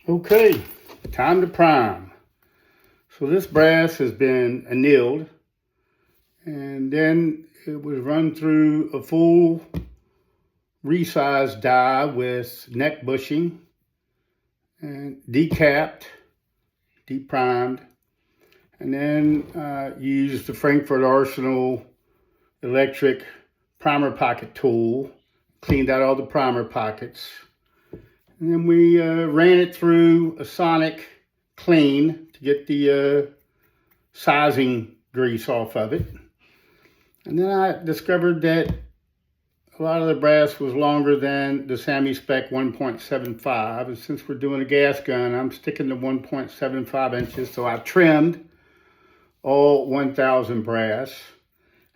Okay, time to prime. So this brass has been annealed, and then it was run through a full resized die with neck bushing and decapped, deprimed, and then used the Frankfurt Arsenal electric primer pocket tool, cleaned out all the primer pockets. And then we ran it through a sonic clean to get the sizing grease off of it. And then I discovered that a lot of the brass was longer than the Sammy Spec 1.75. And since we're doing a gas gun, I'm sticking to 1.75 inches. So I trimmed all 1,000 brass.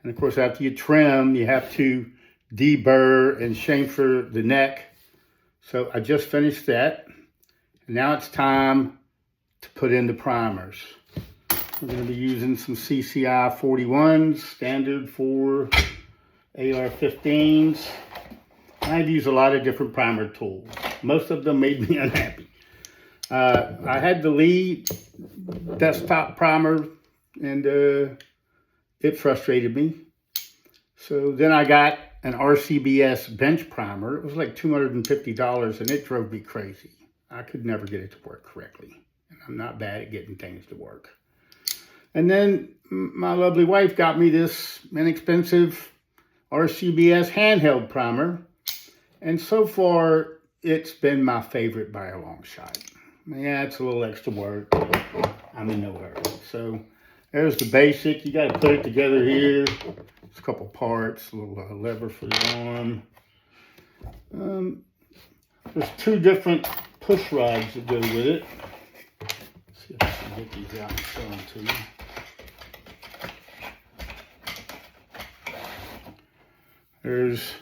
And of course, after you trim, you have to deburr and chamfer the neck. So I just finished that. And now it's time to put in the primers. We're going to be using some CCI 41s, standard for AR-15s. I've used a lot of different primer tools. Most of them made me unhappy. I had the Lee desktop primer, and it frustrated me. So then I got an RCBS bench primer. It was like $250, and it drove me crazy. I could never get it to work correctly. And I'm not bad at getting things to work. And then my lovely wife got me this inexpensive RCBS handheld primer. And so far, it's been my favorite by a long shot. Yeah, it's a little extra work, but I'm in no hurry. So there's the basic. You got to put it together here. It's a couple parts, a little lever for the arm. There's two different push rods that go with it. Let's see if I can get these out and show them to you. There's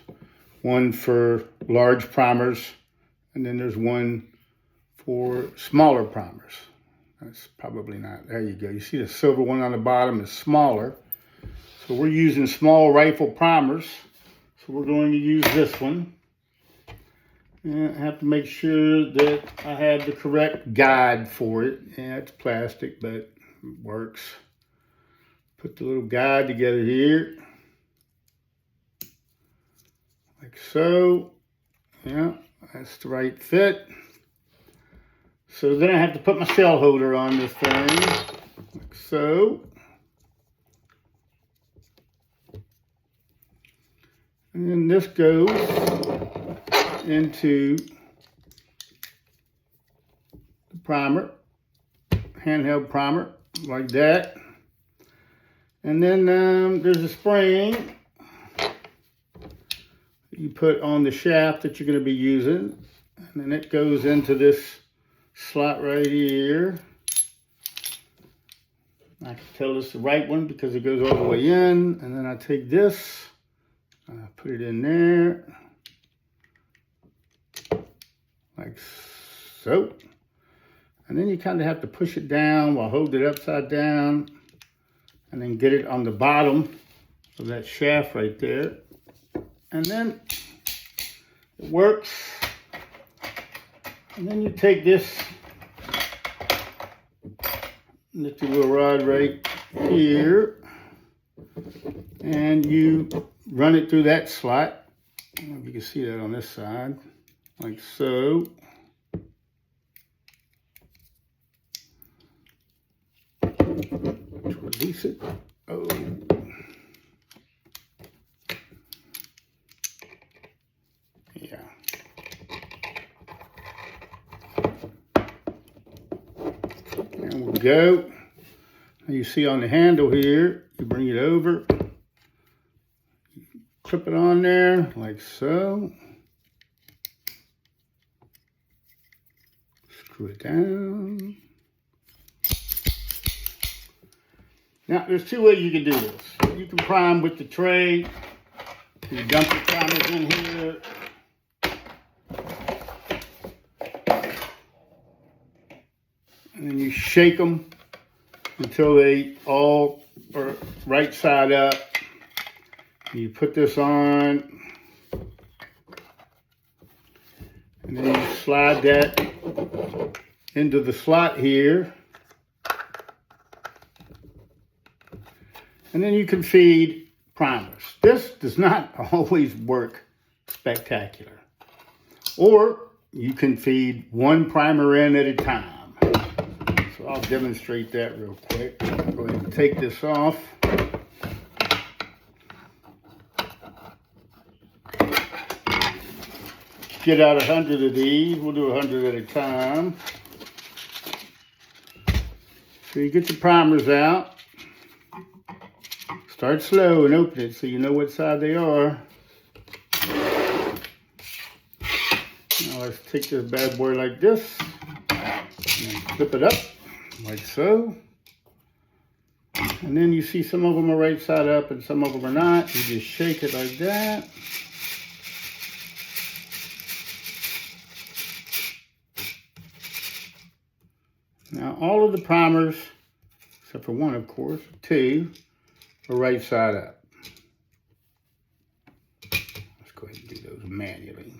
one for large primers, and then there's one for smaller primers. That's probably not, there you go. You see the silver one on the bottom is smaller. So we're using small rifle primers. So we're going to use this one. And I have to make sure that I have the correct guide for it. Yeah, it's plastic, but it works. Put the little guide together here. Like so. Yeah, that's the right fit. So then I have to put my shell holder on this thing. Like so. And then this goes into the primer, handheld primer, like that. And then there's a spring you put on the shaft that you're going to be using. And then it goes into this slot right here. I can tell it's the right one because it goes all the way in. And then I take this. Put it in there, like so. And then you kind of have to push it down while holding it upside down, and then get it on the bottom of that shaft right there. And then it works. And then you take this little rod right here, and you run it through that slot. I don't know if you can see that on this side, like so. Release it. Oh. Yeah. There we go. Now you see on the handle here, you bring it over. Clip it on there, like so. Screw it down. Now, there's two ways you can do this. You can prime with the tray. You dump your primers in here. And then you shake them until they all are right side up. You put this on, and then you slide that into the slot here. And then you can feed primers. This does not always work spectacular. Or you can feed one primer in at a time. So I'll demonstrate that real quick. I'll go ahead and take this off. Get out 100 of these. We'll do 100 at a time. So you get the primers out. Start slow and open it so you know what side they are. Now let's take this bad boy like this and flip it up like so. And then you see some of them are right side up and some of them are not. You just shake it like that. Now all of the primers, except for one of course, two, are right side up. Let's go ahead and do those manually.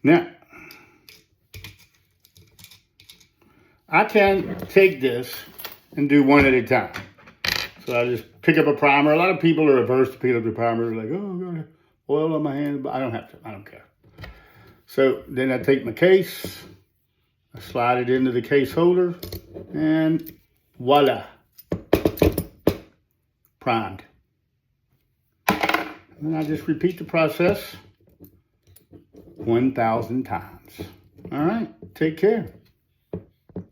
Now, I can take this and do one at a time. So I just pick up a primer. A lot of people are averse to picking up the primer. They're like, oh, I've got oil on my hands. But I don't have to. I don't care. So then I take my case. I slide it into the case holder. And voila. Primed. And then I just repeat the process 1,000 times. All right. Take care.